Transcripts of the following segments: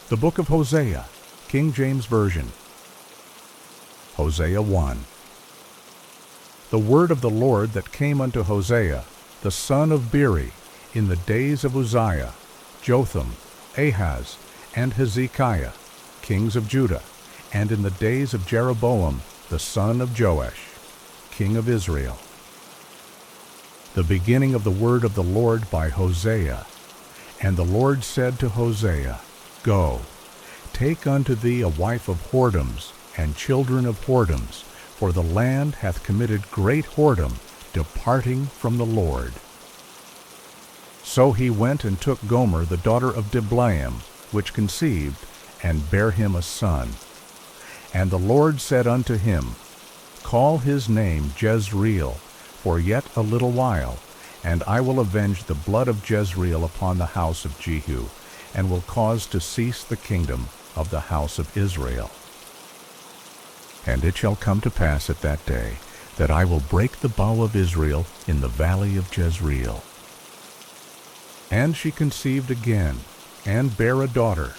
The Book of Hosea, King James Version. Hosea 1. The word of the Lord that came unto Hosea, the son of Beeri, in the days of Uzziah, Jotham, Ahaz, and Hezekiah, kings of Judah, and in the days of Jeroboam, the son of Joash, king of Israel. The beginning of the word of the Lord by Hosea. And the Lord said to Hosea, Go, take unto thee a wife of whoredoms, and children of whoredoms, for the land hath committed great whoredom, departing from the Lord. So he went and took Gomer the daughter of Diblaim, which conceived, and bare him a son. And the Lord said unto him, Call his name Jezreel, for yet a little while, and I will avenge the blood of Jezreel upon the house of Jehu, and will cause to cease the kingdom of the house of Israel. And it shall come to pass at that day, that I will break the bow of Israel in the valley of Jezreel. And she conceived again, and bare a daughter.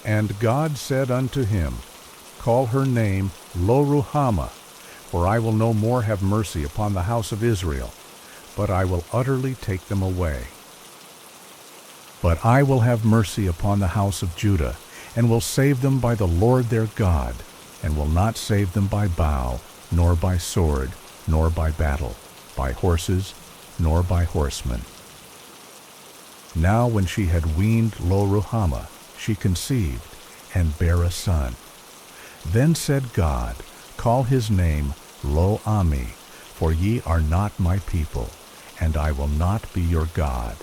And God said unto him, Call her name Lo-ruhamah, for I will no more have mercy upon the house of Israel, but I will utterly take them away. But I will have mercy upon the house of Judah, and will save them by the Lord their God, and will not save them by bow, nor by sword, nor by battle, by horses, nor by horsemen. Now when she had weaned Lo-ruhamah, she conceived, and bare a son. Then said God, Call his name Lo-ammi, for ye are not my people, and I will not be your God.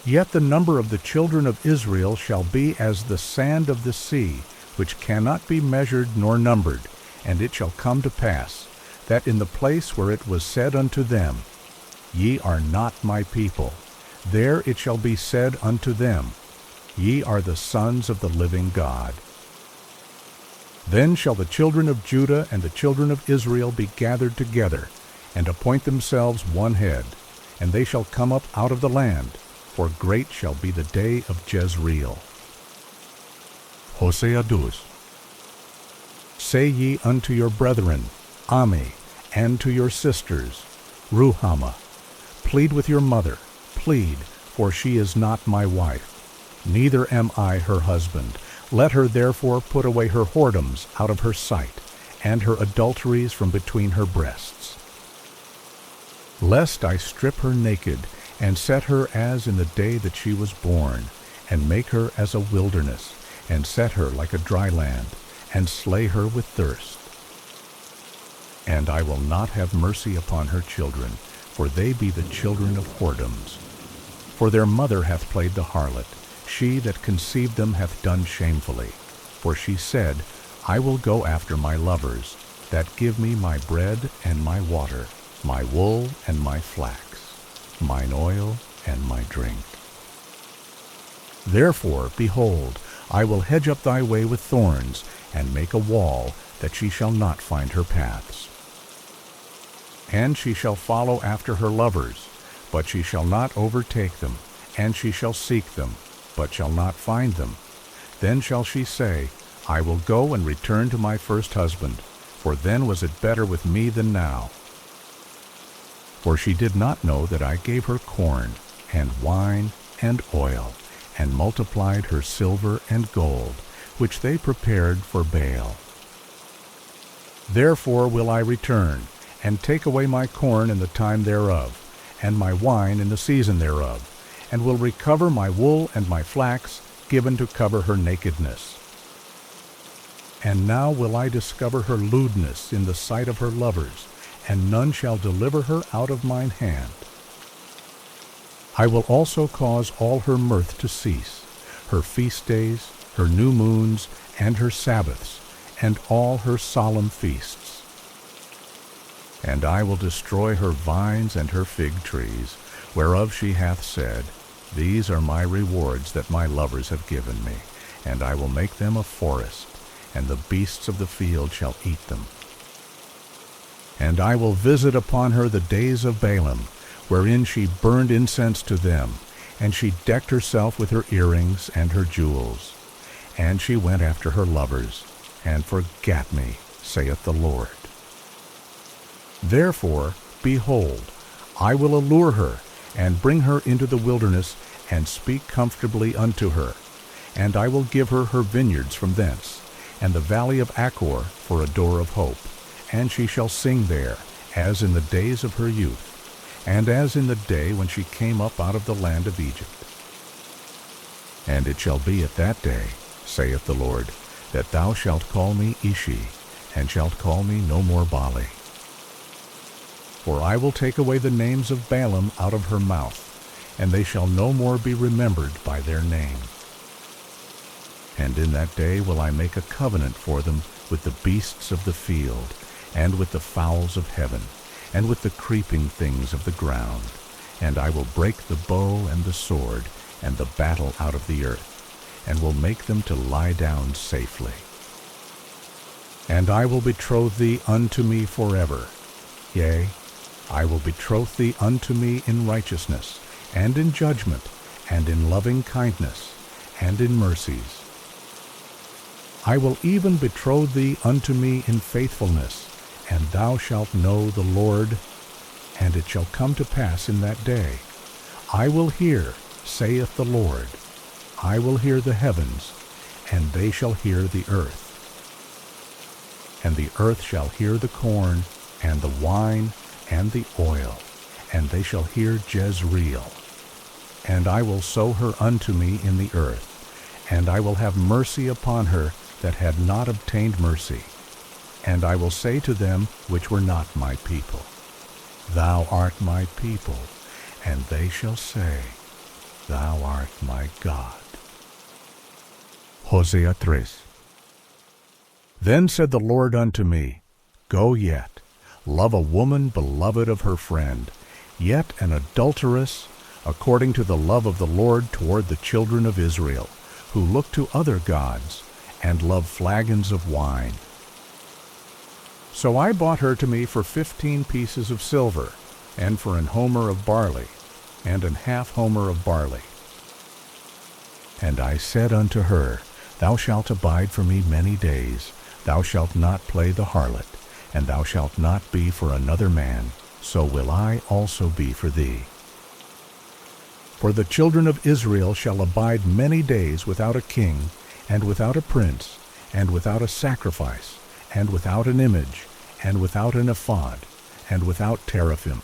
Yet the number of the children of Israel shall be as the sand of the sea, which cannot be measured nor numbered. And it shall come to pass, that in the place where it was said unto them, Ye are not my people, there it shall be said unto them, Ye are the sons of the living God. Then shall the children of Judah and the children of Israel be gathered together, and appoint themselves one head, and they shall come up out of the land, for great shall be the day of Jezreel. Hosea 2. Say ye unto your brethren, Ammi, and to your sisters, Ruhamah, plead with your mother, plead, for she is not my wife, neither am I her husband. Let her therefore put away her whoredoms out of her sight, and her adulteries from between her breasts. Lest I strip her naked, and set her as in the day that she was born, and make her as a wilderness, and set her like a dry land, and slay her with thirst. And I will not have mercy upon her children, for they be the children of whoredoms. For their mother hath played the harlot, she that conceived them hath done shamefully. For she said, I will go after my lovers, that give me my bread and my water, my wool and my flax, mine oil and my drink. Therefore, behold, I will hedge up thy way with thorns, and make a wall, that she shall not find her paths. And she shall follow after her lovers, but she shall not overtake them, and she shall seek them, but shall not find them. Then shall she say, I will go and return to my first husband, for then was it better with me than now. For she did not know that I gave her corn, and wine, and oil, and multiplied her silver and gold, which they prepared for Baal. Therefore will I return, and take away my corn in the time thereof, and my wine in the season thereof, and will recover my wool and my flax, given to cover her nakedness. And now will I discover her lewdness in the sight of her lovers, and none shall deliver her out of mine hand. I will also cause all her mirth to cease, her feast days, her new moons, and her Sabbaths, and all her solemn feasts. And I will destroy her vines and her fig trees, whereof she hath said, These are my rewards that my lovers have given me, and I will make them a forest, and the beasts of the field shall eat them. And I will visit upon her the days of Balaam, wherein she burned incense to them, and she decked herself with her earrings and her jewels. And she went after her lovers, and forgat me, saith the Lord. Therefore, behold, I will allure her, and bring her into the wilderness, and speak comfortably unto her. And I will give her her vineyards from thence, and the valley of Achor for a door of hope. And she shall sing there, as in the days of her youth, and as in the day when she came up out of the land of Egypt. And it shall be at that day, saith the Lord, that thou shalt call me Ishi, and shalt call me no more Bali. For I will take away the names of Balaam out of her mouth, and they shall no more be remembered by their name. And in that day will I make a covenant for them with the beasts of the field, and with the fowls of heaven, and with the creeping things of the ground. And I will break the bow and the sword, and the battle out of the earth, and will make them to lie down safely. And I will betroth thee unto me forever. Yea, I will betroth thee unto me in righteousness, and in judgment, and in loving kindness, and in mercies. I will even betroth thee unto me in faithfulness, and thou shalt know the Lord. And it shall come to pass in that day, I will hear, saith the Lord. I will hear the heavens, and they shall hear the earth. And the earth shall hear the corn, and the wine, and the oil, and they shall hear Jezreel. And I will sow her unto me in the earth, and I will have mercy upon her that had not obtained mercy. And I will say to them which were not my people, Thou art my people, and they shall say, Thou art my God. Hosea 3. Then said the Lord unto me, Go yet, love a woman beloved of her friend, yet an adulteress, according to the love of the Lord toward the children of Israel, who look to other gods, and love flagons of wine. So I bought her to me for 15 pieces of silver, and for an homer of barley, and an half homer of barley. And I said unto her, Thou shalt abide for me many days, thou shalt not play the harlot, and thou shalt not be for another man, so will I also be for thee. For the children of Israel shall abide many days without a king, and without a prince, and without a sacrifice, and without an image, and without an ephod, and without teraphim.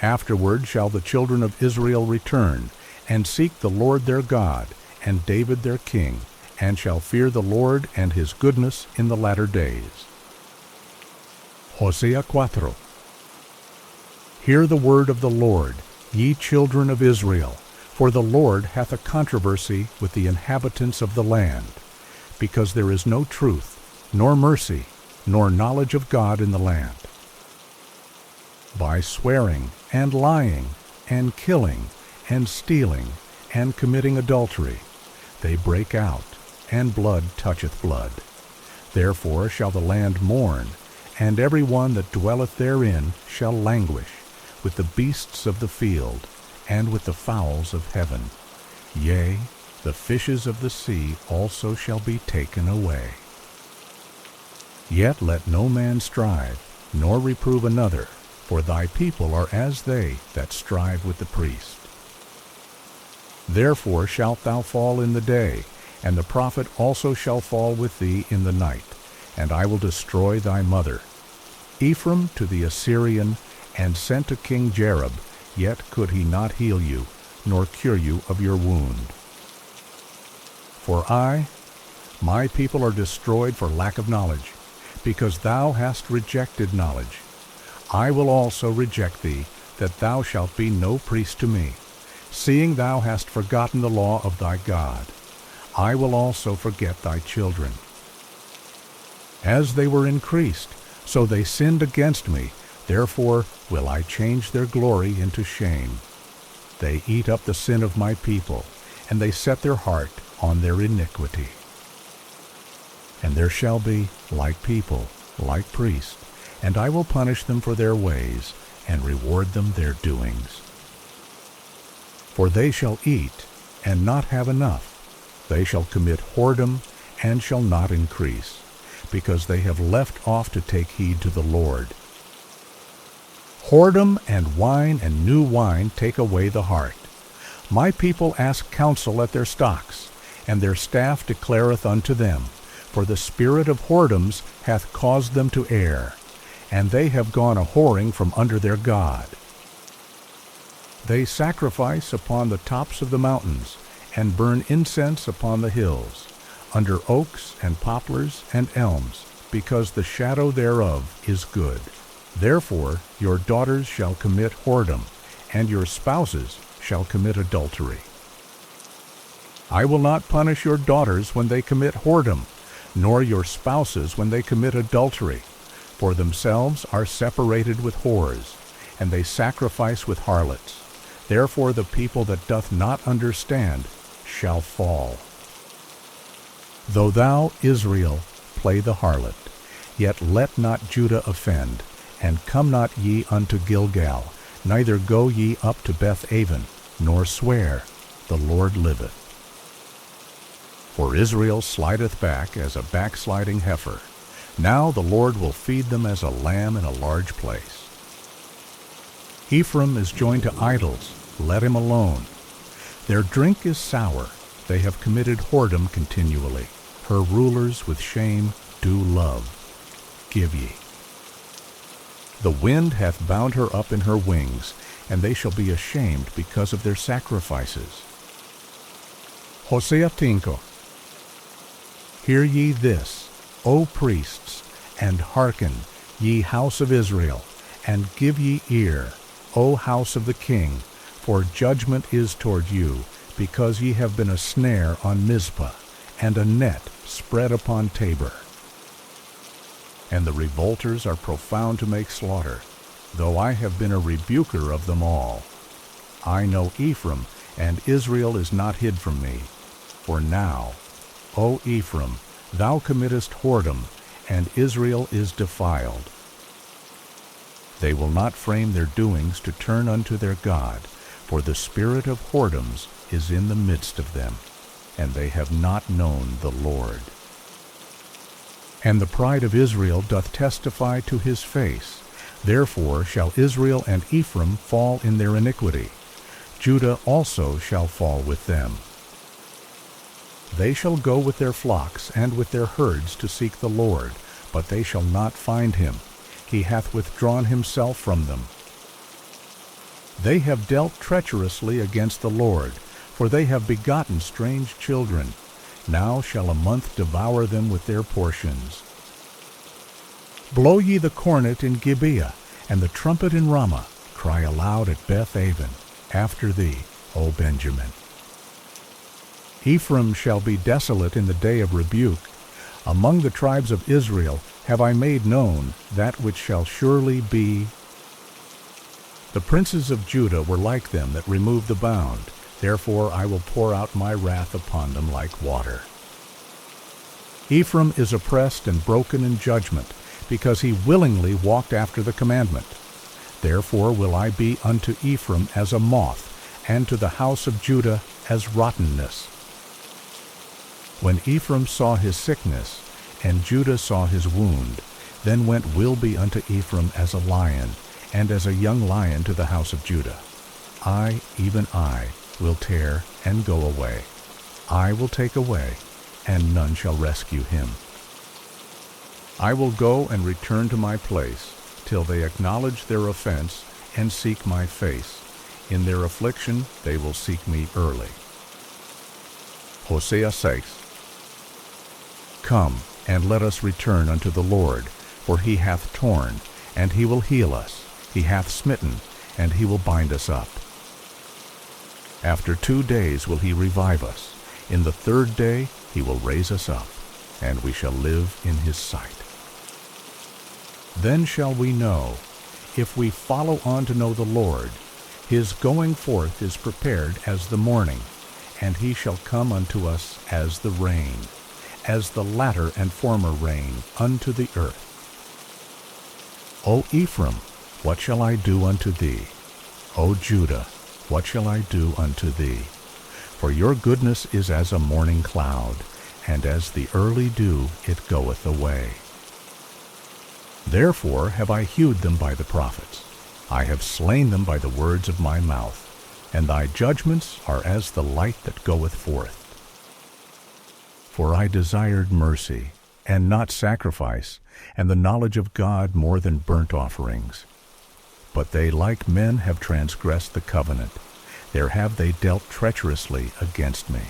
Afterward shall the children of Israel return, and seek the Lord their God, and David their king, and shall fear the Lord and his goodness in the latter days. Hosea 4. Hear the word of the Lord, ye children of Israel, for the Lord hath a controversy with the inhabitants of the land, because there is no truth, nor mercy, nor knowledge of God in the land. By swearing, and lying, and killing, and stealing, and committing adultery, they break out, and blood toucheth blood. Therefore shall the land mourn, and every one that dwelleth therein shall languish, with the beasts of the field, and with the fowls of heaven. Yea, the fishes of the sea also shall be taken away. Yet let no man strive, nor reprove another, for thy people are as they that strive with the priest. Therefore shalt thou fall in the day, and the prophet also shall fall with thee in the night, and I will destroy thy mother. Ephraim to the Assyrian, and sent to King Jareb, yet could he not heal you, nor cure you of your wound. For my people are destroyed for lack of knowledge, because thou hast rejected knowledge. I will also reject thee, that thou shalt be no priest to me, seeing thou hast forgotten the law of thy God. I will also forget thy children. As they were increased, so they sinned against me, therefore will I change their glory into shame. They eat up the sin of my people, and they set their heart on their iniquity. And there shall be, like people, like priests, and I will punish them for their ways, and reward them their doings. For they shall eat, and not have enough. They shall commit whoredom, and shall not increase, because they have left off to take heed to the Lord. Whoredom and wine and new wine take away the heart. My people ask counsel at their stocks, and their staff declareth unto them. For the spirit of whoredoms hath caused them to err, and they have gone a-whoring from under their God. They sacrifice upon the tops of the mountains, and burn incense upon the hills, under oaks and poplars and elms, because the shadow thereof is good. Therefore your daughters shall commit whoredom, and your spouses shall commit adultery. I will not punish your daughters when they commit whoredom, nor your spouses when they commit adultery, for themselves are separated with whores, and they sacrifice with harlots. Therefore the people that doth not understand shall fall. Though thou, Israel, play the harlot, yet let not Judah offend, and come not ye unto Gilgal, neither go ye up to Beth-aven, nor swear, the Lord liveth. For Israel slideth back as a backsliding heifer. Now the Lord will feed them as a lamb in a large place. Ephraim is joined to idols, let him alone. Their drink is sour, they have committed whoredom continually. Her rulers with shame do love. Give ye. The wind hath bound her up in her wings, and they shall be ashamed because of their sacrifices. HOSEA 5. Hear ye this, O priests, and hearken, ye house of Israel, and give ye ear, O house of the king, for judgment is toward you, because ye have been a snare on Mizpah, and a net spread upon Tabor. And the revolters are profound to make slaughter, though I have been a rebuker of them all. I know Ephraim, and Israel is not hid from me. For now, O Ephraim, thou committest whoredom, and Israel is defiled. They will not frame their doings to turn unto their God, for the spirit of whoredoms is in the midst of them, and they have not known the Lord. And the pride of Israel doth testify to his face. Therefore shall Israel and Ephraim fall in their iniquity. Judah also shall fall with them. They shall go with their flocks and with their herds to seek the Lord, but they shall not find him. He hath withdrawn himself from them. They have dealt treacherously against the Lord, for they have begotten strange children. Now shall a month devour them with their portions. Blow ye the cornet in Gibeah, and the trumpet in Ramah. Cry aloud at Beth-aven, after thee, O Benjamin. Ephraim shall be desolate in the day of rebuke. Among the tribes of Israel have I made known that which shall surely be. The princes of Judah were like them that remove the bound. Therefore I will pour out my wrath upon them like water. Ephraim is oppressed and broken in judgment, because he willingly walked after the commandment. Therefore will I be unto Ephraim as a moth, and to the house of Judah as rottenness. When Ephraim saw his sickness, and Judah saw his wound, then went Wilby unto Ephraim as a lion, and as a young lion to the house of Judah. I, even I, will tear and go away. I will take away, and none shall rescue him. I will go and return to my place, till they acknowledge their offense and seek my face. In their affliction they will seek me early. Hosea 6. Come, and let us return unto the Lord, for he hath torn, and he will heal us. He hath smitten, and he will bind us up. After 2 days will he revive us. In the 3rd day he will raise us up, and we shall live in his sight. Then shall we know, if we follow on to know the Lord, his going forth is prepared as the morning, and he shall come unto us as the rain, as the latter and former rain unto the earth. O Ephraim, what shall I do unto thee? O Judah, what shall I do unto thee? For your goodness is as a morning cloud, and as the early dew it goeth away. Therefore have I hewed them by the prophets. I have slain them by the words of my mouth, and thy judgments are as the light that goeth forth. For I desired mercy, and not sacrifice, and the knowledge of God more than burnt offerings. But they like men have transgressed the covenant. There have they dealt treacherously against me.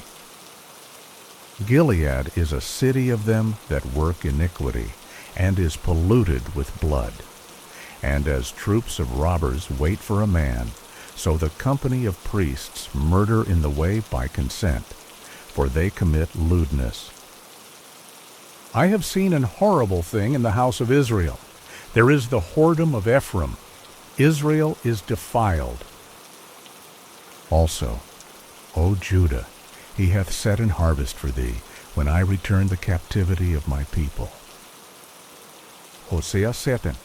Gilead is a city of them that work iniquity, and is polluted with blood. And as troops of robbers wait for a man, so the company of priests murder in the way by consent, for they commit lewdness. I have seen an horrible thing in the house of Israel. There is the whoredom of Ephraim. Israel is defiled. Also, O Judah, he hath set an harvest for thee, when I return the captivity of my people. HOSEA 7.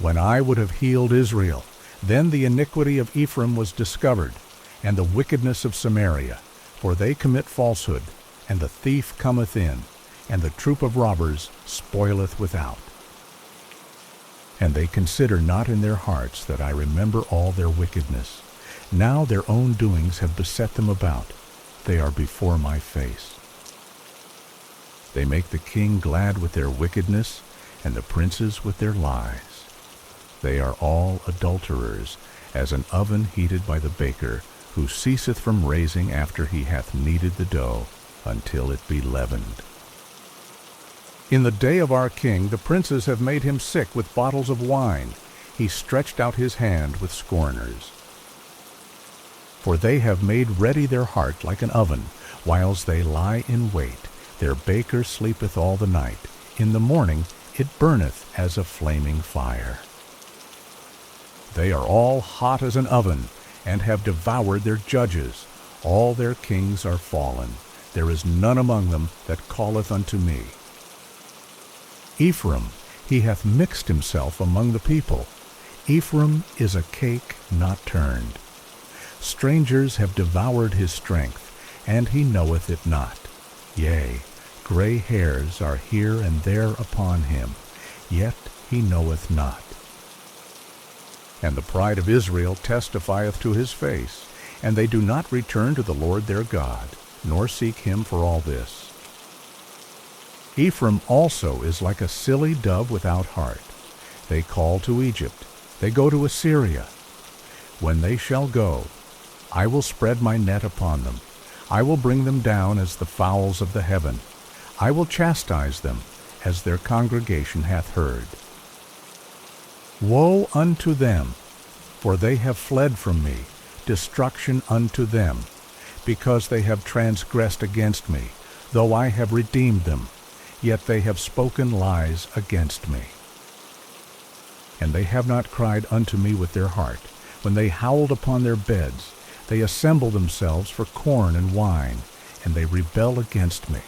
When I would have healed Israel, then the iniquity of Ephraim was discovered, and the wickedness of Samaria, for they commit falsehood, and the thief cometh in, and the troop of robbers spoileth without. And they consider not in their hearts that I remember all their wickedness. Now their own doings have beset them about. They are before my face. They make the king glad with their wickedness, and the princes with their lies. They are all adulterers, as an oven heated by the baker, who ceaseth from raising after he hath kneaded the dough, until it be leavened. In the day of our king the princes have made him sick with bottles of wine. He stretched out his hand with scorners. For they have made ready their heart like an oven, whiles they lie in wait. Their baker sleepeth all the night. In the morning it burneth as a flaming fire. They are all hot as an oven, and have devoured their judges. All their kings are fallen. There is none among them that calleth unto me. Ephraim, he hath mixed himself among the people. Ephraim is a cake not turned. Strangers have devoured his strength, and he knoweth it not. Yea, gray hairs are here and there upon him, yet he knoweth not. And the pride of Israel testifieth to his face, and they do not return to the Lord their God, nor seek him for all this. Ephraim also is like a silly dove without heart. They call to Egypt, they go to Assyria. When they shall go, I will spread my net upon them. I will bring them down as the fowls of the heaven. I will chastise them, as their congregation hath heard. Woe unto them, for they have fled from me, destruction unto them, because they have transgressed against me, though I have redeemed them. Yet they have spoken lies against me. And they have not cried unto me with their heart. When they howled upon their beds, they assemble themselves for corn and wine, and they rebel against me.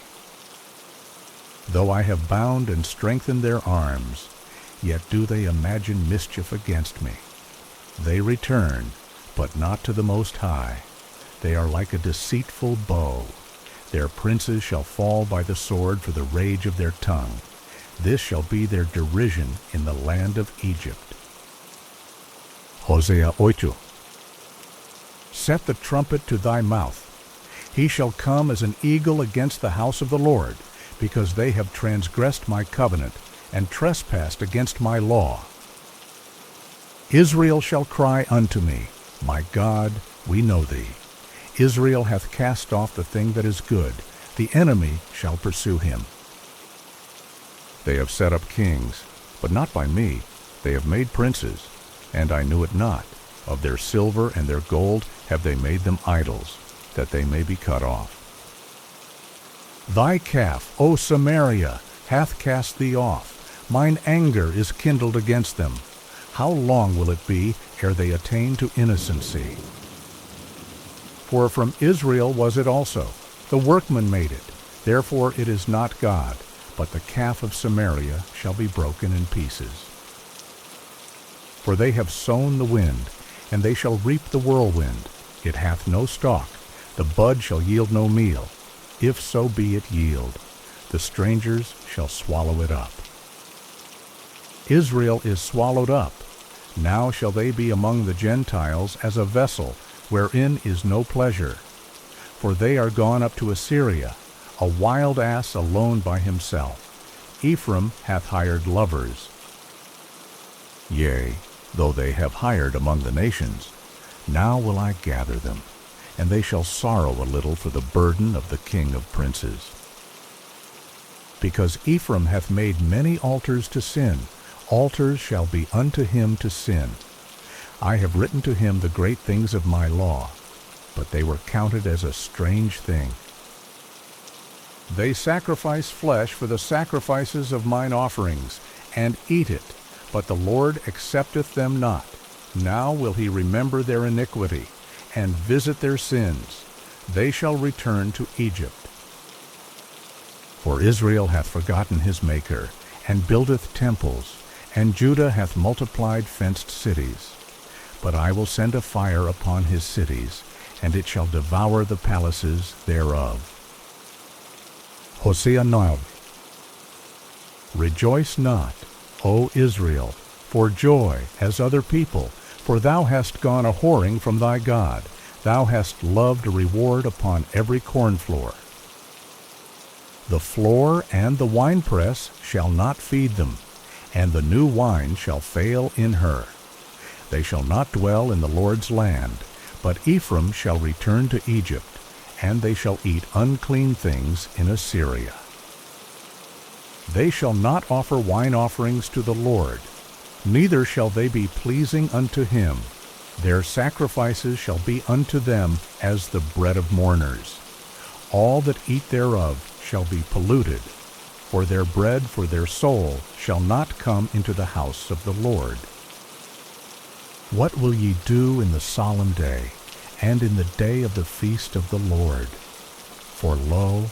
Though I have bound and strengthened their arms, yet do they imagine mischief against me. They return, but not to the Most High. They are like a deceitful bow. Their princes shall fall by the sword for the rage of their tongue. This shall be their derision in the land of Egypt. HOSEA 8. Set the trumpet to thy mouth. He shall come as an eagle against the house of the Lord, because they have transgressed my covenant, and trespassed against my law. Israel shall cry unto me, My God, we know thee. Israel hath cast off the thing that is good. The enemy shall pursue him. They have set up kings, but not by me. They have made princes, and I knew it not. Of their silver and their gold have they made them idols, that they may be cut off. Thy calf, O Samaria, hath cast thee off. Mine anger is kindled against them. How long will it be ere they attain to innocency? For from Israel was it also. The workman made it. Therefore it is not God, but the calf of Samaria shall be broken in pieces. For they have sown the wind, and they shall reap the whirlwind. It hath no stalk, the bud shall yield no meal. If so be it yield, the strangers shall swallow it up. Israel is swallowed up. Now shall they be among the Gentiles as a vessel, wherein is no pleasure. For they are gone up to Assyria, a wild ass alone by himself. Ephraim hath hired lovers. Yea, though they have hired among the nations, now will I gather them, and they shall sorrow a little for the burden of the king of princes. Because Ephraim hath made many altars to sin, altars shall be unto him to sin. I have written to him the great things of my law, but they were counted as a strange thing. They sacrifice flesh for the sacrifices of mine offerings, and eat it, but the Lord accepteth them not. Now will he remember their iniquity, and visit their sins. They shall return to Egypt. For Israel hath forgotten his Maker, and buildeth temples, and Judah hath multiplied fenced cities. But I will send a fire upon his cities, and it shall devour the palaces thereof. Hosea 9. Rejoice not, O Israel, for joy as other people, for thou hast gone a whoring from thy God. Thou hast loved a reward upon every cornfloor. The floor and the winepress shall not feed them, and the new wine shall fail in her. They shall not dwell in the Lord's land, but Ephraim shall return to Egypt, and they shall eat unclean things in Assyria. They shall not offer wine offerings to the Lord, neither shall they be pleasing unto him. Their sacrifices shall be unto them as the bread of mourners. All that eat thereof shall be polluted, for their bread for their soul shall not come into the house of the Lord. What will ye do in the solemn day, and in the day of the feast of the Lord? For lo,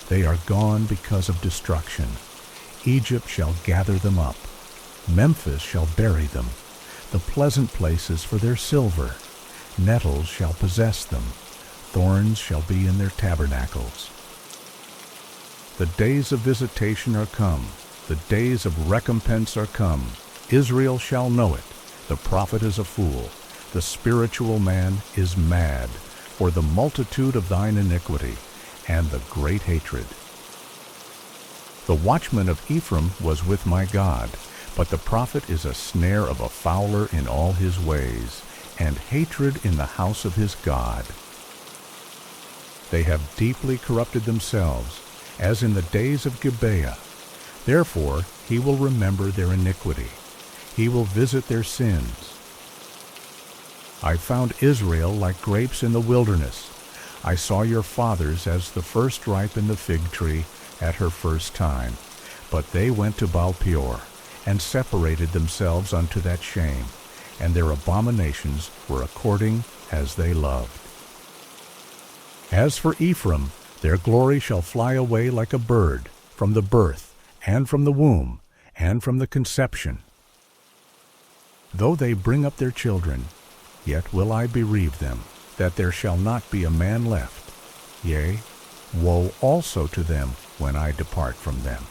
they are gone because of destruction. Egypt shall gather them up. Memphis shall bury them, the pleasant places for their silver. Nettles shall possess them. Thorns shall be in their tabernacles. The days of visitation are come. The days of recompense are come. Israel shall know it. The prophet is a fool. The spiritual man is mad, for the multitude of thine iniquity and the great hatred. The watchman of Ephraim was with my God, but the prophet is a snare of a fowler in all his ways, and hatred in the house of his God. They have deeply corrupted themselves, as in the days of Gibeah. Therefore he will remember their iniquity. He will visit their sins. I found Israel like grapes in the wilderness. I saw your fathers as the first ripe in the fig tree at her first time. But they went to Baal-peor, and separated themselves unto that shame, and their abominations were according as they loved. As for Ephraim, their glory shall fly away like a bird, from the birth, and from the womb, and from the conception. Though they bring up their children, yet will I bereave them, that there shall not be a man left. Yea, woe also to them when I depart from them.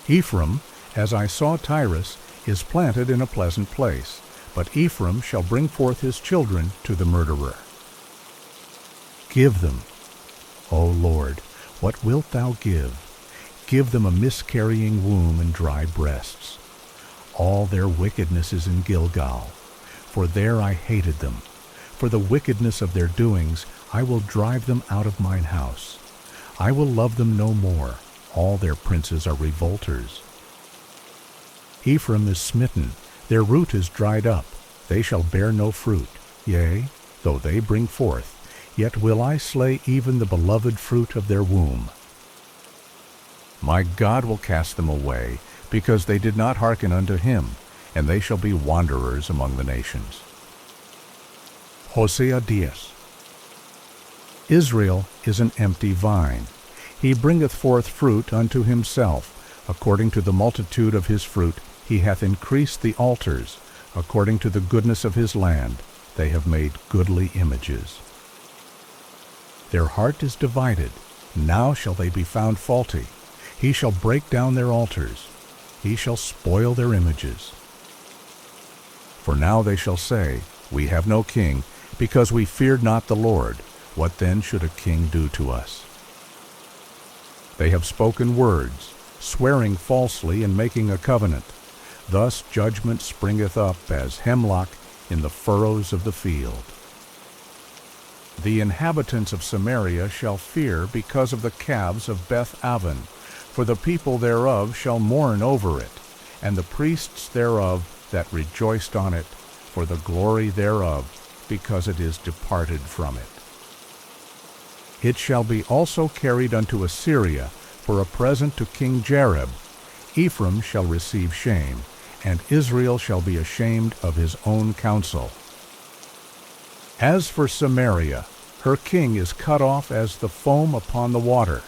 Ephraim, as I saw Tyrus, is planted in a pleasant place, but Ephraim shall bring forth his children to the murderer. Give them, O Lord, what wilt thou give? Give them a miscarrying womb and dry breasts. All their wickedness is in Gilgal, for there I hated them. For the wickedness of their doings I will drive them out of mine house. I will love them no more. All their princes are revolters. Ephraim is smitten, their root is dried up. They shall bear no fruit. Yea, though they bring forth, yet will I slay even the beloved fruit of their womb. My God will cast them away, because they did not hearken unto him, and they shall be wanderers among the nations. Hosea 10. Israel is an empty vine. He bringeth forth fruit unto himself. According to the multitude of his fruit he hath increased the altars. According to the goodness of his land, they have made goodly images. Their heart is divided. Now shall they be found faulty. He shall break down their altars. He shall spoil their images. For now they shall say, We have no king, because we feared not the Lord. What then should a king do to us? They have spoken words, swearing falsely and making a covenant. Thus judgment springeth up as hemlock in the furrows of the field. The inhabitants of Samaria shall fear because of the calves of Beth-aven, for the people thereof shall mourn over it, and the priests thereof that rejoiced on it, for the glory thereof, because it is departed from it. It shall be also carried unto Assyria for a present to King Jareb. Ephraim shall receive shame, and Israel shall be ashamed of his own counsel. As for Samaria, her king is cut off as the foam upon the water.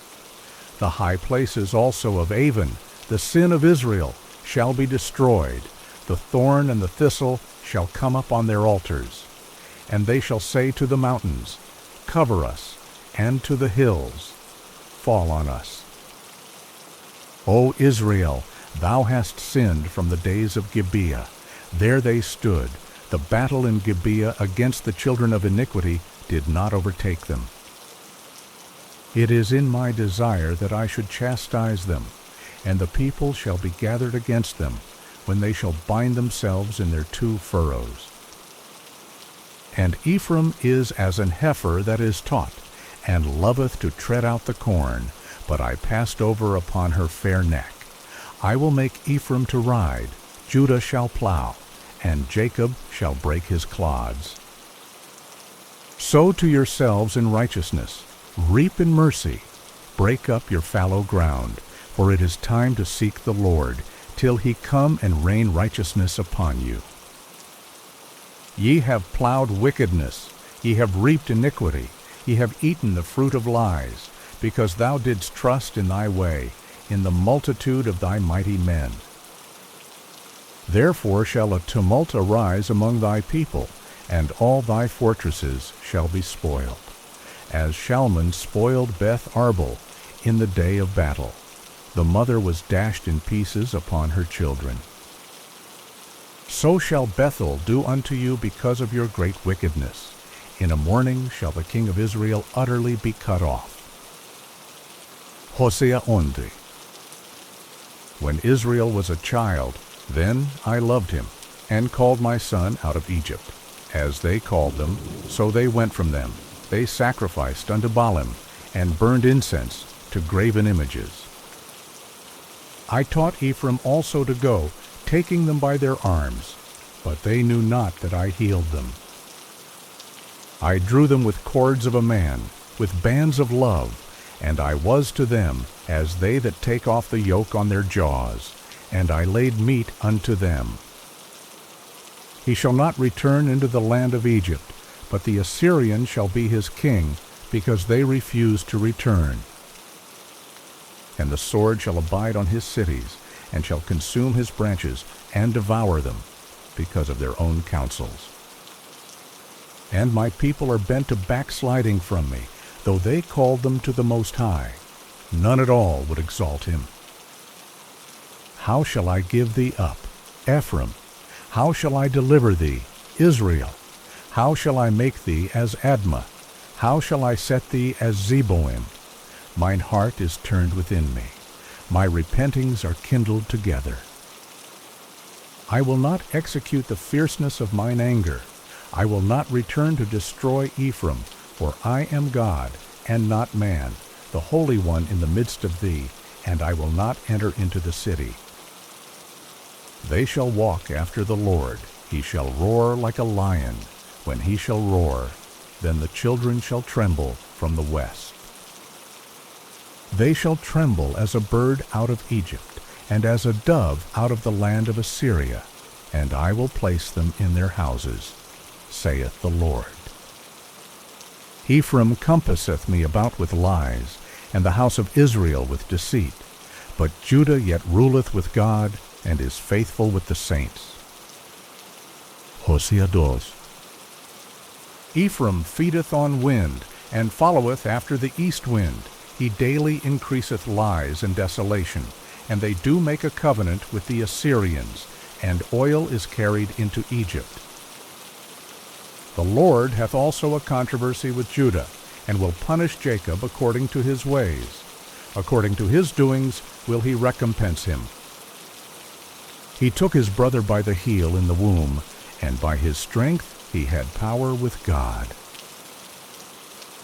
The high places also of Avon, the sin of Israel, shall be destroyed. The thorn and the thistle shall come up on their altars. And they shall say to the mountains, Cover us, and to the hills, Fall on us. O Israel, thou hast sinned from the days of Gibeah. There they stood. The battle in Gibeah against the children of iniquity did not overtake them. It is in my desire that I should chastise them, and the people shall be gathered against them, when they shall bind themselves in their two furrows. And Ephraim is as an heifer that is taught, and loveth to tread out the corn, but I passed over upon her fair neck. I will make Ephraim to ride, Judah shall plow, and Jacob shall break his clods. Sow to yourselves in righteousness, reap in mercy, break up your fallow ground, for it is time to seek the Lord, till he come and rain righteousness upon you. Ye have plowed wickedness, ye have reaped iniquity, ye have eaten the fruit of lies, because thou didst trust in thy way, in the multitude of thy mighty men. Therefore shall a tumult arise among thy people, and all thy fortresses shall be spoiled, as Shalman spoiled Beth Arbel in the day of battle. The mother was dashed in pieces upon her children. So shall Bethel do unto you because of your great wickedness. In a morning shall the king of Israel utterly be cut off. HOSEA 11. When Israel was a child, then I loved him, and called my son out of Egypt. As they called them, so they went from them. They sacrificed unto Baalim, and burned incense to graven images. I taught Ephraim also to go, taking them by their arms, but they knew not that I healed them. I drew them with cords of a man, with bands of love, and I was to them as they that take off the yoke on their jaws, and I laid meat unto them. He shall not return into the land of Egypt, but the Assyrian shall be his king, because they refuse to return. And the sword shall abide on his cities, and shall consume his branches, and devour them, because of their own counsels. And my people are bent to backsliding from me, though they called them to the Most High. None at all would exalt him. How shall I give thee up, Ephraim? How shall I deliver thee, Israel? How shall I make thee as Admah? How shall I set thee as Zeboim? Mine heart is turned within me. My repentings are kindled together. I will not execute the fierceness of mine anger. I will not return to destroy Ephraim, for I am God, and not man, the Holy One in the midst of thee, and I will not enter into the city. They shall walk after the Lord. He shall roar like a lion. When he shall roar, then the children shall tremble from the west. They shall tremble as a bird out of Egypt, and as a dove out of the land of Assyria, and I will place them in their houses, saith the Lord. Ephraim compasseth me about with lies, and the house of Israel with deceit. But Judah yet ruleth with God, and is faithful with the saints. HOSEA 2. Ephraim feedeth on wind, and followeth after the east wind. He daily increaseth lies and desolation, and they do make a covenant with the Assyrians, and oil is carried into Egypt. The Lord hath also a controversy with Judah, and will punish Jacob according to his ways. According to his doings will he recompense him. He took his brother by the heel in the womb, and by his strength he had power with God.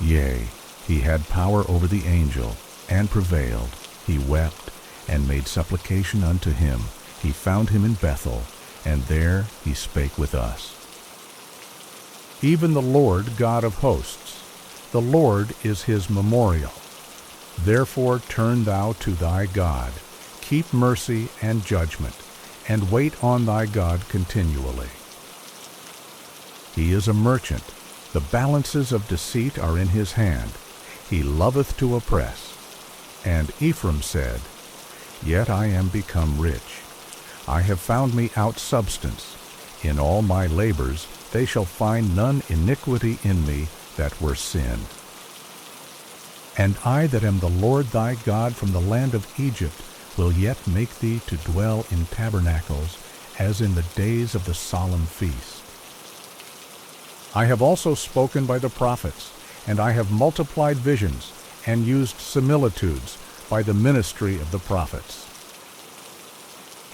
Yea, he had power over the angel, and prevailed. He wept, and made supplication unto him. He found him in Bethel, and there he spake with us. Even the Lord God of hosts, the Lord is his memorial. Therefore turn thou to thy God, keep mercy and judgment, and wait on thy God continually. He is a merchant, the balances of deceit are in his hand. He loveth to oppress. And Ephraim said, Yet I am become rich. I have found me out substance. In all my labors they shall find none iniquity in me that were sin. And I that am the Lord thy God from the land of Egypt will yet make thee to dwell in tabernacles, as in the days of the solemn feast. I have also spoken by the prophets, and I have multiplied visions, and used similitudes by the ministry of the prophets.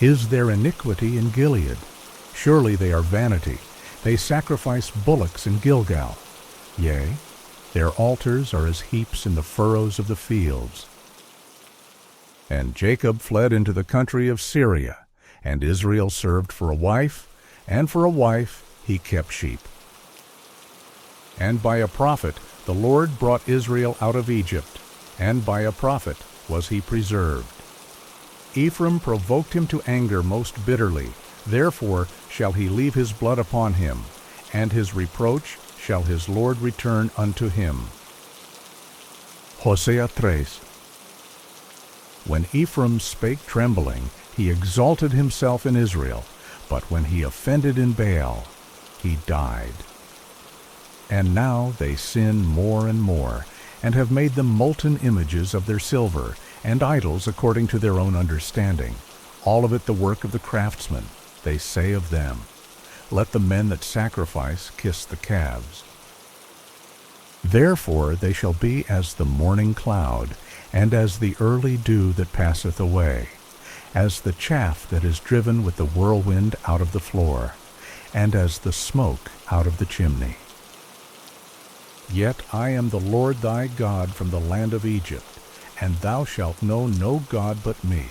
Is there iniquity in Gilead? Surely they are vanity. They sacrifice bullocks in Gilgal. Yea, their altars are as heaps in the furrows of the fields. And Jacob fled into the country of Syria, and Israel served for a wife, and for a wife he kept sheep. And by a prophet the Lord brought Israel out of Egypt, and by a prophet was he preserved. Ephraim provoked him to anger most bitterly, therefore shall he leave his blood upon him, and his reproach shall his Lord return unto him. HOSEA 3. When Ephraim spake trembling, he exalted himself in Israel, but when he offended in Baal, he died. And now they sin more and more, and have made them molten images of their silver, and idols according to their own understanding, all of it the work of the craftsman. They say of them, Let the men that sacrifice kiss the calves. Therefore they shall be as the morning cloud, and as the early dew that passeth away, as the chaff that is driven with the whirlwind out of the floor, and as the smoke out of the chimney. Yet I am the Lord thy God from the land of Egypt, and thou shalt know no God but me,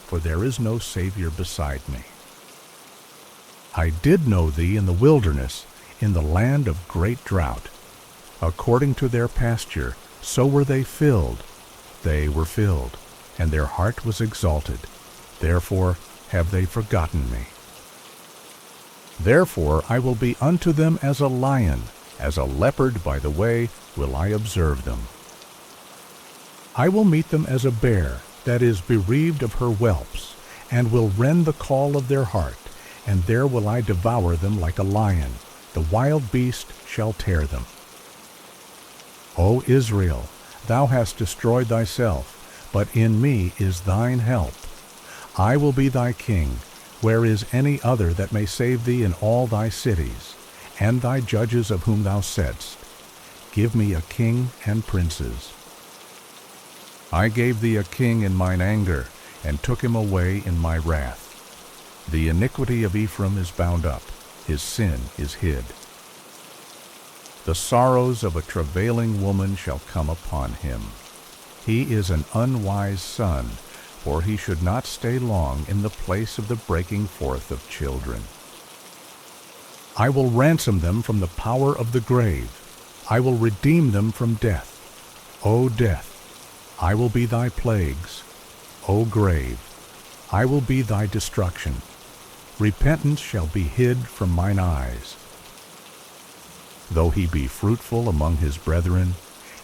for there is no Savior beside me. I did know thee in the wilderness, in the land of great drought. According to their pasture, so were they filled. They were filled, and their heart was exalted. Therefore have they forgotten me. Therefore I will be unto them as a lion, as a leopard by the way will I observe them. I will meet them as a bear, that is bereaved of her whelps, and will rend the caul of their heart, and there will I devour them like a lion. The wild beast shall tear them. O Israel, thou hast destroyed thyself, but in me is thine help. I will be thy king. Where is any other that may save thee in all thy cities, and thy judges of whom thou saidst, Give me a king and princes. I gave thee a king in mine anger, and took him away in my wrath. The iniquity of Ephraim is bound up, his sin is hid. The sorrows of a travailing woman shall come upon him. He is an unwise son, for he should not stay long in the place of the breaking forth of children. I will ransom them from the power of the grave. I will redeem them from death. O death, I will be thy plagues. O grave, I will be thy destruction. Repentance shall be hid from mine eyes. Though he be fruitful among his brethren,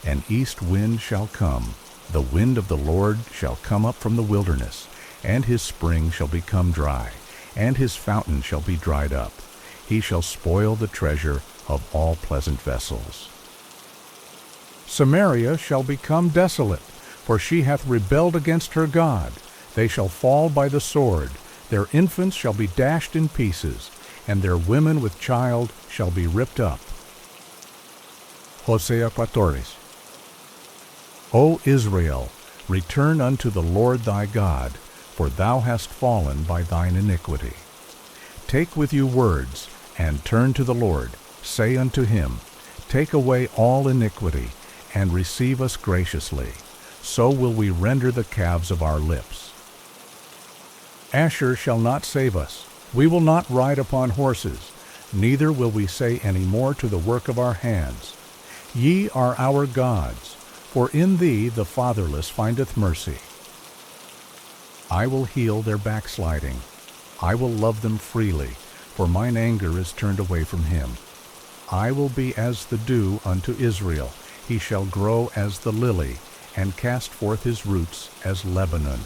an east wind shall come. The wind of the Lord shall come up from the wilderness, and his spring shall become dry, and his fountain shall be dried up. he shall spoil the treasure of all pleasant vessels. Samaria shall become desolate, for she hath rebelled against her God. They shall fall by the sword, their infants shall be dashed in pieces, and their women with child shall be ripped up. HOSEA 14. O Israel, return unto the Lord thy God, for thou hast fallen by thine iniquity. Take with you words, and turn to the Lord. Say unto him, Take away all iniquity, and receive us graciously. So will we render the calves of our lips. Asher shall not save us. We will not ride upon horses, neither will we say any more to the work of our hands, Ye are our gods, for in thee the fatherless findeth mercy. I will heal their backsliding. I will love them freely, for mine anger is turned away from him. I will be as the dew unto Israel. He shall grow as the lily, and cast forth his roots as Lebanon.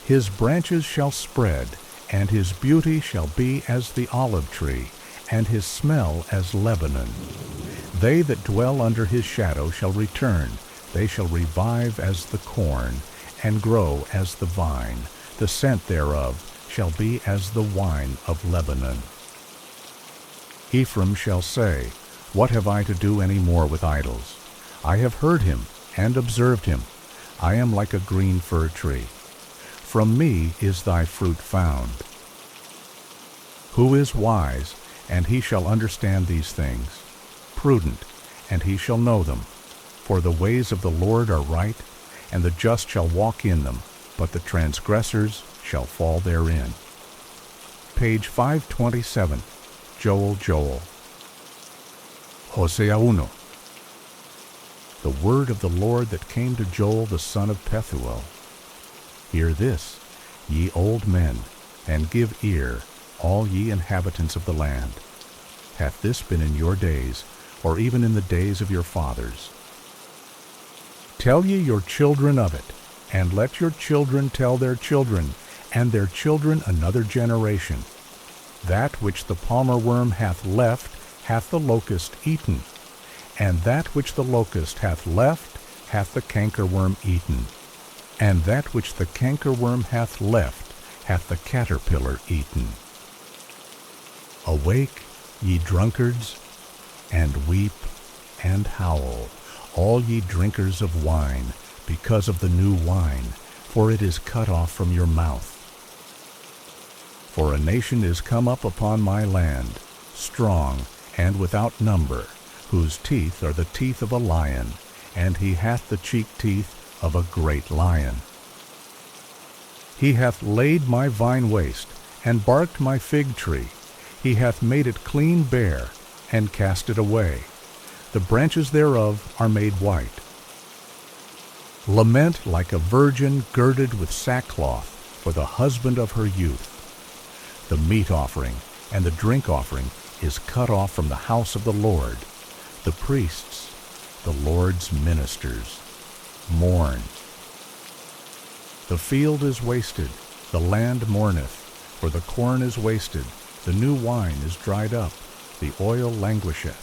His branches shall spread, and his beauty shall be as the olive tree, and his smell as Lebanon. They that dwell under his shadow shall return. They shall revive as the corn, and grow as the vine. The scent thereof shall be as the wine of Lebanon. Ephraim shall say, What have I to do any more with idols? I have heard him and observed him. I am like a green fir tree. From me is thy fruit found. Who is wise, and he shall understand these things? Prudent, and he shall know them. For the ways of the Lord are right, and the just shall walk in them, but the transgressors shall fall therein. Page 527, Joel. Hosea 1. The word of the Lord that came to Joel the son of Pethuel. Hear this, ye old men, and give ear, all ye inhabitants of the land. Hath this been in your days, or even in the days of your fathers? Tell ye your children of it, and let your children tell their children, and their children another generation. That which the palmer worm hath left hath the locust eaten, and that which the locust hath left hath the cankerworm eaten, and that which the cankerworm hath left hath the caterpillar eaten. Awake, ye drunkards, and weep and howl, all ye drinkers of wine, because of the new wine, for it is cut off from your mouth. For a nation is come up upon my land, strong and without number, whose teeth are the teeth of a lion, and he hath the cheek teeth of a great lion. He hath laid my vine waste, and barked my fig tree. He hath made it clean bare, and cast it away. The branches thereof are made white. Lament like a virgin girded with sackcloth for the husband of her youth. The meat offering and the drink offering is cut off from the house of the Lord. The priests, the Lord's ministers, mourn. The field is wasted, the land mourneth, for the corn is wasted, the new wine is dried up, the oil languisheth.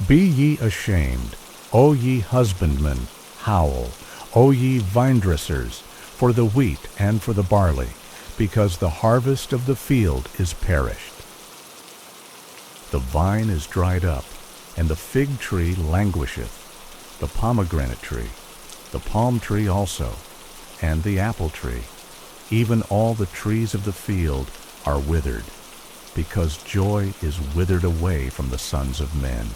Be ye ashamed, O ye husbandmen, howl, O ye vinedressers, for the wheat and for the barley, because the harvest of the field is perished. The vine is dried up, and the fig tree languisheth, the pomegranate tree, the palm tree also, and the apple tree, even all the trees of the field are withered, because joy is withered away from the sons of men.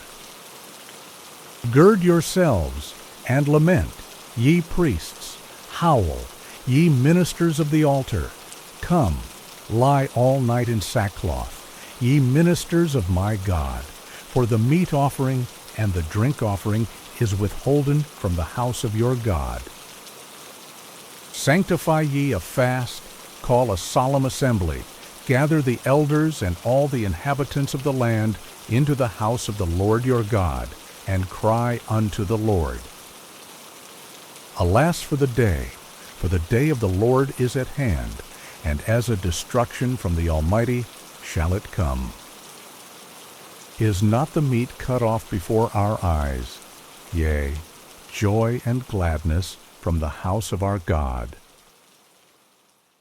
Gird yourselves, and lament, ye priests, howl, ye ministers of the altar. Come, lie all night in sackcloth, ye ministers of my God, for the meat offering and the drink offering is withholden from the house of your God. Sanctify ye a fast, call a solemn assembly, gather the elders and all the inhabitants of the land into the house of the Lord your God, and cry unto the Lord. Alas for the day of the Lord is at hand, and as a destruction from the Almighty shall it come. Is not the meat cut off before our eyes? Yea, joy and gladness from the house of our God.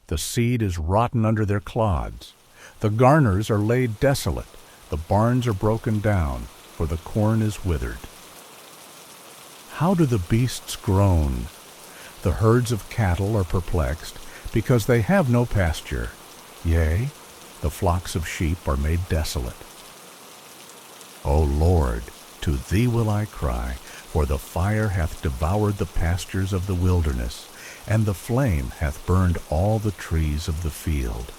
The seed is rotten under their clods. The garners are laid desolate. The barns are broken down, for the corn is withered. How do the beasts groan? The herds of cattle are perplexed, because they have no pasture. Yea, the flocks of sheep are made desolate. O Lord, to Thee will I cry, for the fire hath devoured the pastures of the wilderness, and the flame hath burned all the trees of the field.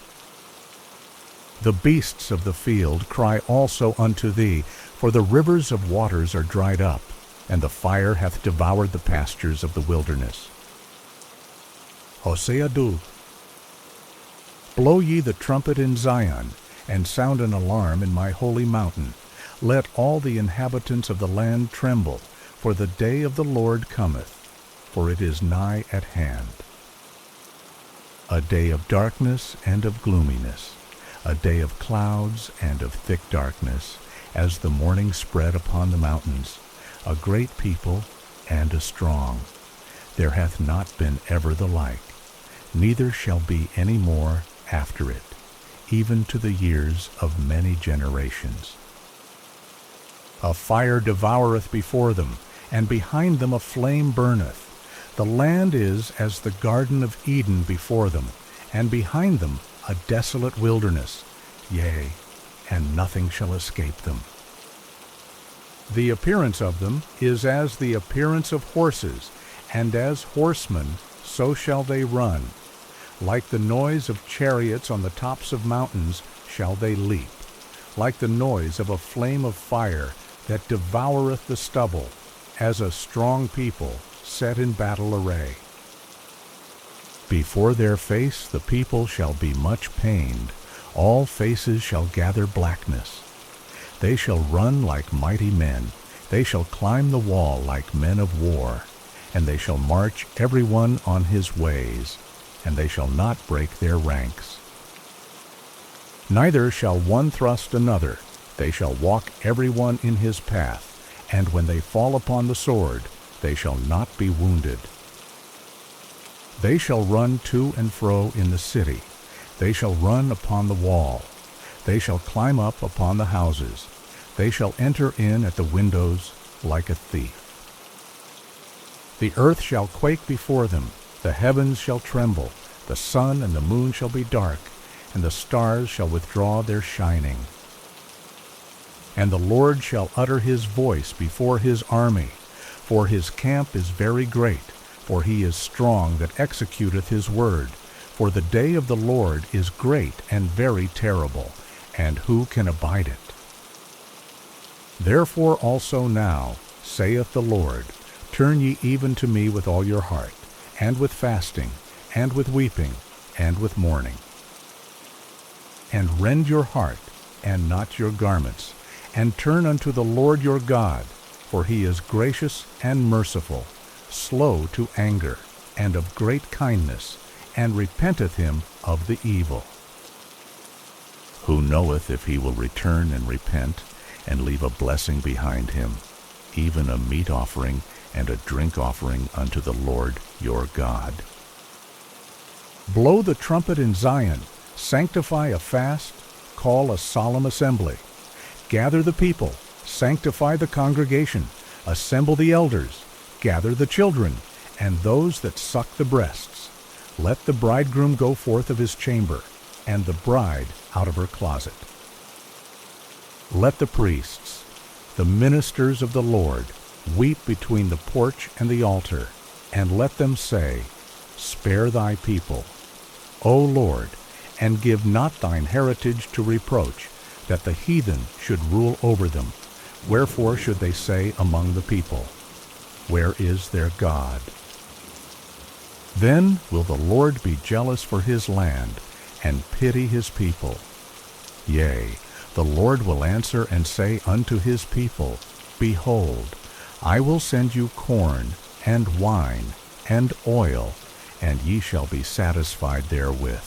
The beasts of the field cry also unto Thee, for the rivers of waters are dried up, and the fire hath devoured the pastures of the wilderness. Hosea 2. Blow ye the trumpet in Zion, and sound an alarm in my holy mountain. Let all the inhabitants of the land tremble, for the day of the Lord cometh, for it is nigh at hand. A day of darkness and of gloominess, a day of clouds and of thick darkness, as the morning spread upon the mountains, a great people and a strong. There hath not been ever the like, neither shall be any more after it, even to the years of many generations. A fire devoureth before them, and behind them a flame burneth. The land is as the Garden of Eden before them, and behind them a desolate wilderness, yea, and nothing shall escape them. The appearance of them is as the appearance of horses, and as horsemen so shall they run. Like the noise of chariots on the tops of mountains shall they leap, like the noise of a flame of fire that devoureth the stubble, as a strong people set in battle array. Before their face the people shall be much pained, all faces shall gather blackness. They shall run like mighty men, they shall climb the wall like men of war, and they shall march every one on his ways, and they shall not break their ranks. Neither shall one thrust another, they shall walk every one in his path, and when they fall upon the sword, they shall not be wounded. They shall run to and fro in the city, they shall run upon the wall, they shall climb up upon the houses, they shall enter in at the windows like a thief. The earth shall quake before them, the heavens shall tremble, the sun and the moon shall be dark, and the stars shall withdraw their shining. And the Lord shall utter his voice before his army, for his camp is very great, for he is strong that executeth his word. For the day of the Lord is great and very terrible, and who can abide it? Therefore also now, saith the Lord, turn ye even to me with all your heart, and with fasting, and with weeping, and with mourning. And rend your heart, and not your garments, and turn unto the Lord your God, for he is gracious and merciful, slow to anger, and of great kindness, and repenteth him of the evil. Who knoweth if he will return and repent, and leave a blessing behind him, even a meat offering and a drink offering unto the Lord your God? Blow the trumpet in Zion, sanctify a fast, call a solemn assembly. Gather the people, sanctify the congregation, assemble the elders, gather the children, and those that suck the breasts. Let the bridegroom go forth of his chamber, and the bride out of her closet. Let the priests, the ministers of the Lord, weep between the porch and the altar, and let them say, Spare thy people, O Lord, and give not thine heritage to reproach, that the heathen should rule over them. Wherefore should they say among the people, Where is their God? Then will the Lord be jealous for his land, and pity his people. Yea, the Lord will answer and say unto his people, Behold, I will send you corn, and wine, and oil, and ye shall be satisfied therewith,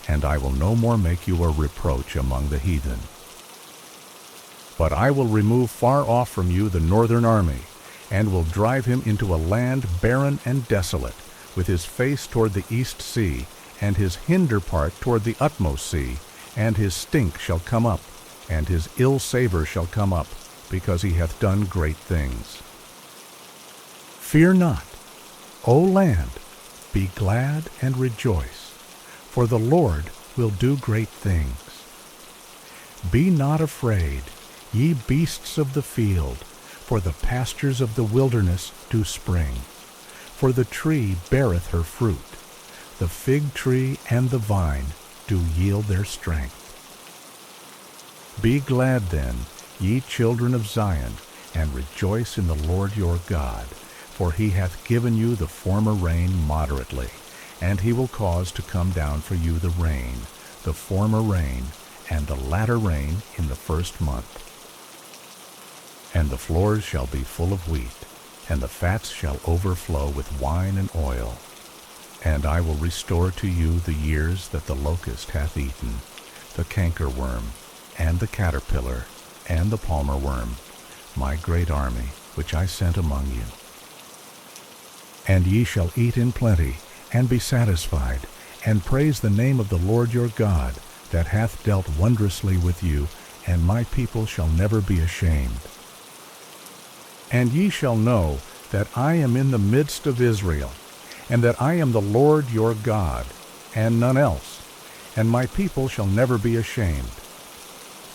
and I will no more make you a reproach among the heathen. But I will remove far off from you the northern army, and will drive him into a land barren and desolate, with his face toward the east sea, and his hinder part toward the utmost sea, and his stink shall come up, and his ill savor shall come up, because he hath done great things. Fear not, O land, be glad and rejoice, for the Lord will do great things. Be not afraid, ye beasts of the field, for the pastures of the wilderness do spring. For the tree beareth her fruit, the fig tree and the vine do yield their strength. Be glad then, ye children of Zion, and rejoice in the Lord your God, for he hath given you the former rain moderately, and he will cause to come down for you the rain, the former rain, and the latter rain in the first month. And the floors shall be full of wheat, and the fats shall overflow with wine and oil. And I will restore to you the years that the locust hath eaten, the cankerworm, and the caterpillar, and the palmer worm, my great army, which I sent among you. And ye shall eat in plenty, and be satisfied, and praise the name of the Lord your God, that hath dealt wondrously with you, and my people shall never be ashamed. And ye shall know that I am in the midst of Israel, and that I am the Lord your God, and none else, and my people shall never be ashamed.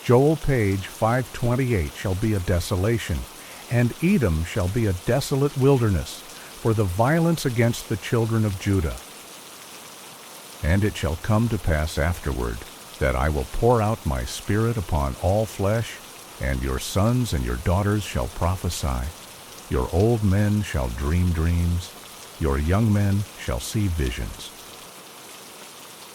Joel page 528 shall be a desolation, and Edom shall be a desolate wilderness, for the violence against the children of Judah. And it shall come to pass afterward, that I will pour out my Spirit upon all flesh, and your sons and your daughters shall prophesy. Your old men shall dream dreams. Your young men shall see visions.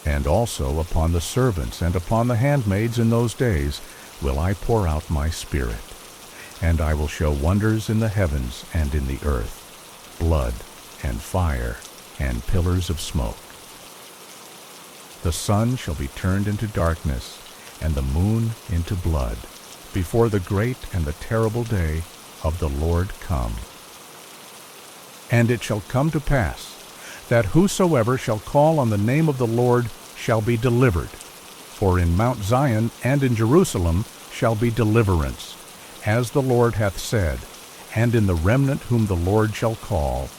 And also upon the servants and upon the handmaids in those days will I pour out my Spirit. And I will show wonders in the heavens and in the earth, blood and fire and pillars of smoke. The sun shall be turned into darkness, and the moon into blood, before the great and the terrible day of the Lord come. And it shall come to pass, that whosoever shall call on the name of the Lord shall be delivered. For in Mount Zion and in Jerusalem shall be deliverance, as the Lord hath said, and in the remnant whom the Lord shall call.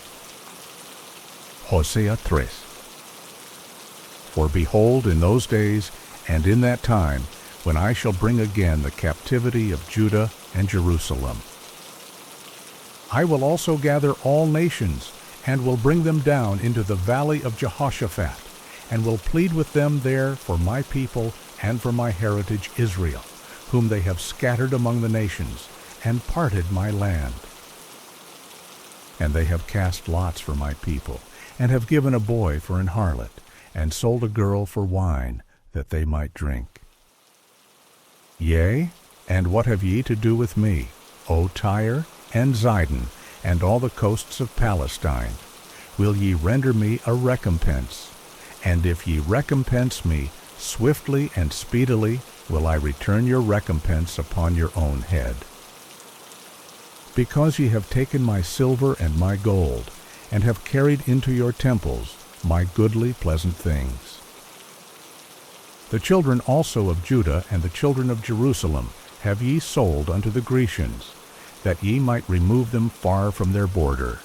HOSEA 3. For behold, in those days and in that time, when I shall bring again the captivity of Judah and Jerusalem, I will also gather all nations, and will bring them down into the valley of Jehoshaphat, and will plead with them there for my people and for my heritage Israel, whom they have scattered among the nations, and parted my land. And they have cast lots for my people, and have given a boy for an harlot, and sold a girl for wine, that they might drink. Yea, and what have ye to do with me, O Tyre and Zidon, and all the coasts of Palestine? Will ye render me a recompense? And if ye recompense me, swiftly and speedily will I return your recompense upon your own head. Because ye have taken my silver and my gold, and have carried into your temples my goodly pleasant things. The children also of Judah and the children of Jerusalem have ye sold unto the Grecians, that ye might remove them far from their border.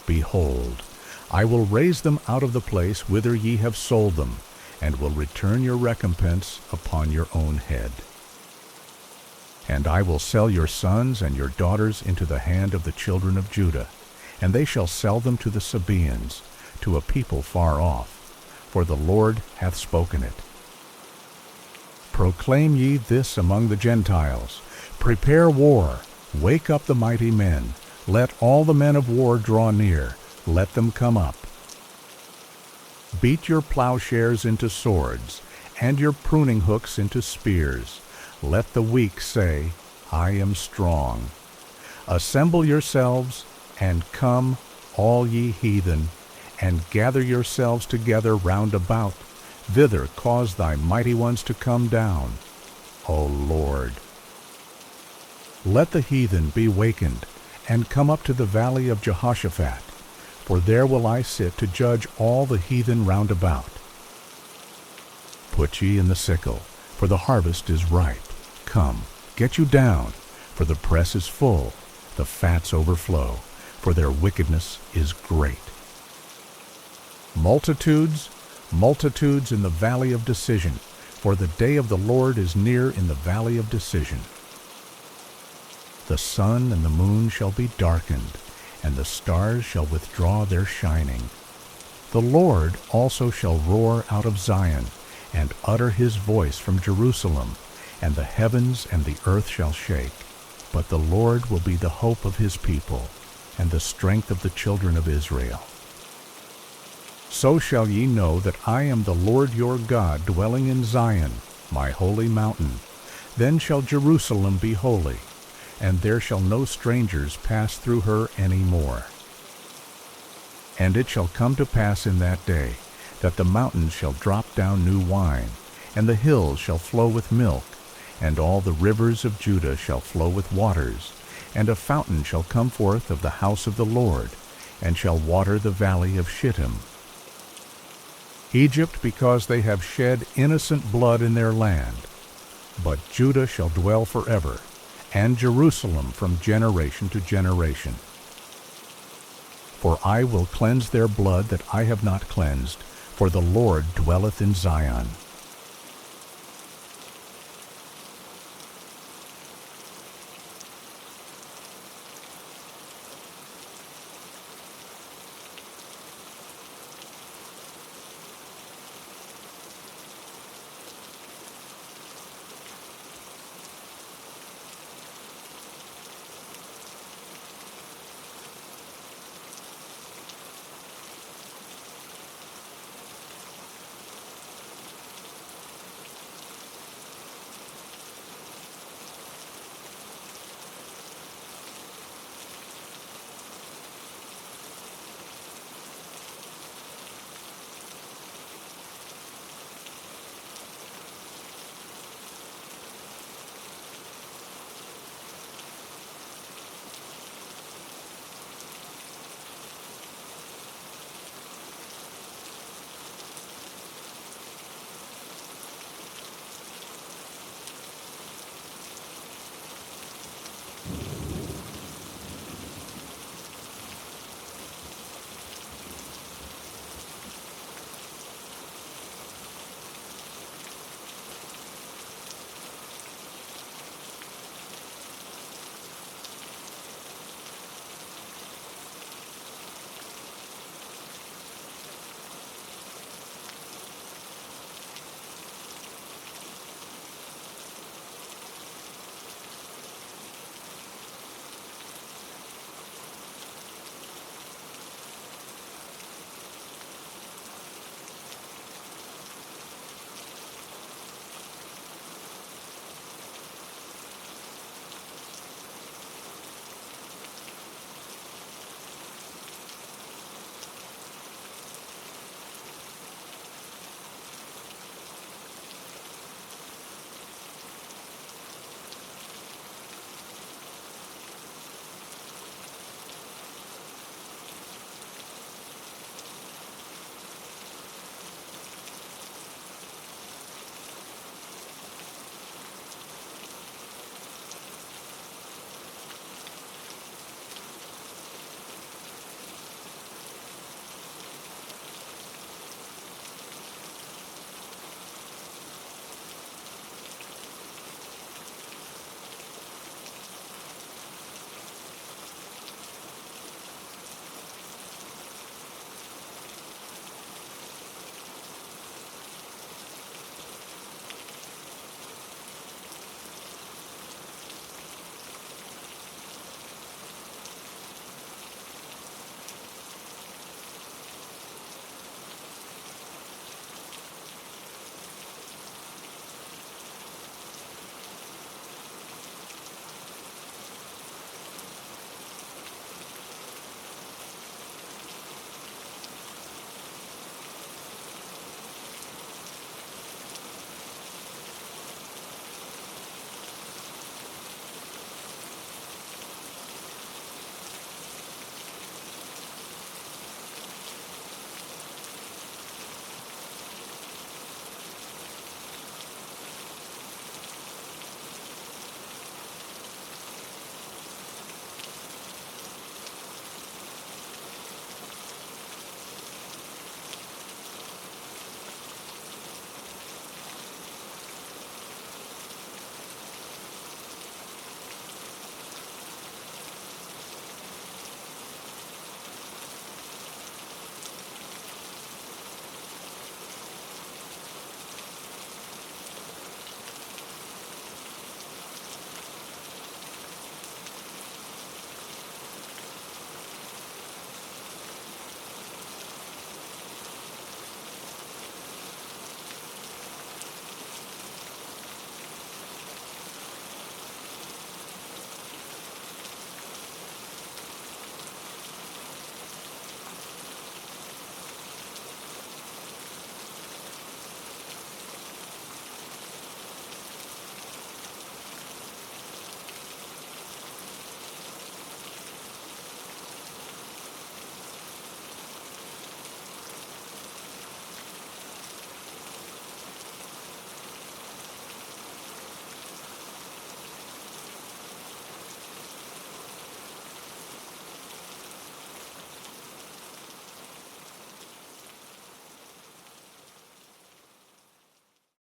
Behold, I will raise them out of the place whither ye have sold them, and will return your recompense upon your own head. And I will sell your sons and your daughters into the hand of the children of Judah, and they shall sell them to the Sabaeans, to a people far off, for the Lord hath spoken it. Proclaim ye this among the Gentiles, prepare war, wake up the mighty men, let all the men of war draw near, let them come up. Beat your plowshares into swords, and your pruning hooks into spears. Let the weak say, I am strong. Assemble yourselves, and come, all ye heathen, and gather yourselves together round about, Thither cause thy mighty ones to come down, O Lord. Let the heathen be wakened, and come up to the valley of Jehoshaphat, for there will I sit to judge all the heathen round about. Put ye in the sickle, for the harvest is ripe. Come, get you down, for the press is full, the fats overflow, for their wickedness is great. Multitudes, multitudes in the valley of decision, for the day of the Lord is near in the valley of decision. The sun and the moon shall be darkened, and the stars shall withdraw their shining. The Lord also shall roar out of Zion, and utter his voice from Jerusalem, and the heavens and the earth shall shake. But the Lord will be the hope of his people, and the strength of the children of Israel. So shall ye know that I am the Lord your God, dwelling in Zion, my holy mountain. Then shall Jerusalem be holy, and there shall no strangers pass through her any more. And it shall come to pass in that day, that the mountains shall drop down new wine, and the hills shall flow with milk, and all the rivers of Judah shall flow with waters, and a fountain shall come forth of the house of the Lord, and shall water the valley of Shittim. Egypt, because they have shed innocent blood in their land, but Judah shall dwell forever, and Jerusalem from generation to generation. For I will cleanse their blood that I have not cleansed, for the Lord dwelleth in Zion.